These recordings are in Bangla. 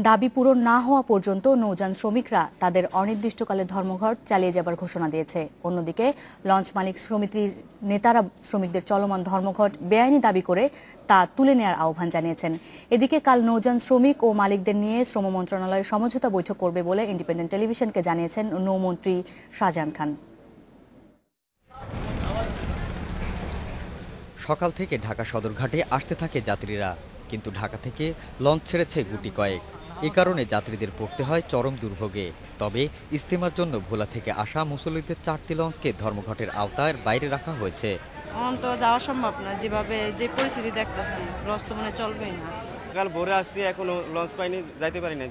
দাবি পূরণ না হওয়া পর্যন্ত নৌযান শ্রমিকরা তাদের অনির্দিষ্টকালের ধর্মঘট চালিয়ে যাবার ঘোষণা দিয়েছে। অন্যদিকে লঞ্চ মালিক সমিতির নেতারা শ্রমিকদের চলমান ধর্মঘট বেআইনি দাবি করে তা তুলে নেওয়ার আহ্বান জানিয়েছেন। এদিকে কাল নৌযান শ্রমিক ও মালিকদের নিয়ে শ্রম মন্ত্রণালয় সমঝোতা বৈঠক করবে বলে ইন্ডিপেন্ডেন্ট টেলিভিশনকে জানিয়েছেন নৌমন্ত্রী শাহজাহান খান। সকাল থেকে ঢাকা সদরঘাটে আসতে থাকে যাত্রীরা, কিন্তু ঢাকা থেকে লঞ্চ ছেড়েছে গুটি কয়েক। এ কারণে যাত্রীদের পড়তে হয় চরম দুর্ভোগে। তবে ইজতেমার জন্য ভোলা থেকে আসা মুসল্লিদের 4টি লঞ্চকে ধর্মঘটের আওতার বাইরে রাখা হয়েছে। এখন তো যাওয়া সম্ভব না, যেভাবে যে পরিস্থিতি দেখতেছি লঞ্চ তো মনে চলবেই না। কাল ভোরে আসছি, এখনো লঞ্চ পাইনি, যাইতে পারি না।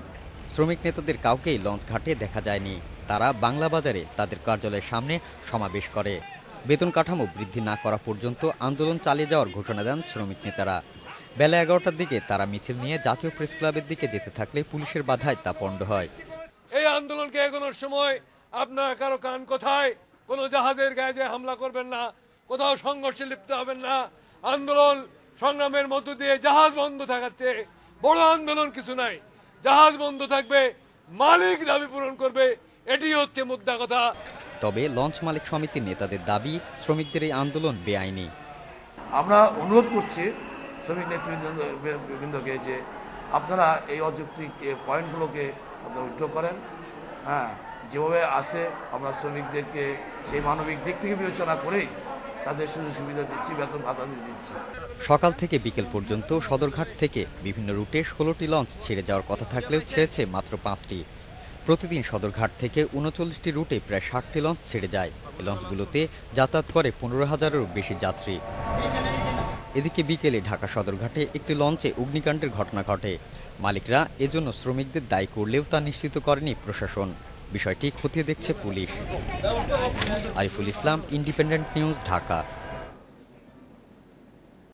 শ্রমিক নেতাদের কাউকেই লঞ্চ ঘাটে দেখা যায়নি। তারা বাংলা বাজারে তাদের কার্যালয়ের সামনে সমাবেশ করে। বেতন কাঠামো বৃদ্ধি না করা পর্যন্ত আন্দোলন চালিয়ে যাওয়ার ঘোষণা দেন শ্রমিক নেতারা। বেলা 11টার দিকে তারা মিছিল নিয়ে জাতীয় প্রেস ক্লাবের দিকে যেতে থাকলে পুলিশের বাধায় তা পণ্ড হয়। এই আন্দোলনকে এগোনোর সময় আপনারা কারো কান কোথায় কোনো জাহাজের গায়ে হামলা করবেন না, কোথাও সংঘর্ষে লিপ্ত হবেন না। আন্দোলন সংগ্রামের মধ্য দিয়ে জাহাজ বন্ধ থাকাচ্ছে বড় আন্দোলন কিছু নাই। জাহাজ বন্ধ থাকবে, মালিক দাবি পূরণ করবে, এটি হচ্ছে মুদ্রা কথা। তবে লঞ্চ মালিক সমিতির নেতাদের দাবি শ্রমিকদের এই আন্দোলন বেআইনি। আমরা অনুরোধ করছি শ্রমিক নেতৃবৃন্দকে যে আপনারা এই অযৌক্তিক পয়েন্টগুলোকে আপনারা উইথড্র করেন। যেভাবে আসে আমরা শ্রমিকদেরকে সেই মানবিক দিক থেকে বিবেচনা করেই তাদের সুযোগ সুবিধা দিচ্ছি, বেতন ভাতা দিচ্ছি। সকাল থেকে বিকেল পর্যন্ত সদরঘাট থেকে বিভিন্ন রুটে 16টি লঞ্চ ছেড়ে যাওয়ার কথা থাকলেও ছেড়েছে মাত্র 5টি। প্রতিদিন সদরঘাট থেকে 39টি রুটে প্রায় 60টি লঞ্চ ছেড়ে যায়। এই লঞ্চগুলোতে যাতায়াত করে 15,000-এরও বেশি যাত্রী। এদিকে বিকেলে ঢাকা সদরঘাটে একটি লঞ্চে অগ্নিকাণ্ডের ঘটনা ঘটে। মালিকরা এজন্য শ্রমিকদের দায়ী করলেও তা নিশ্চিত করেনি প্রশাসন। বিষয়টি খতিয়ে দেখছে police. Ariful Islam, independent news, Dhaka.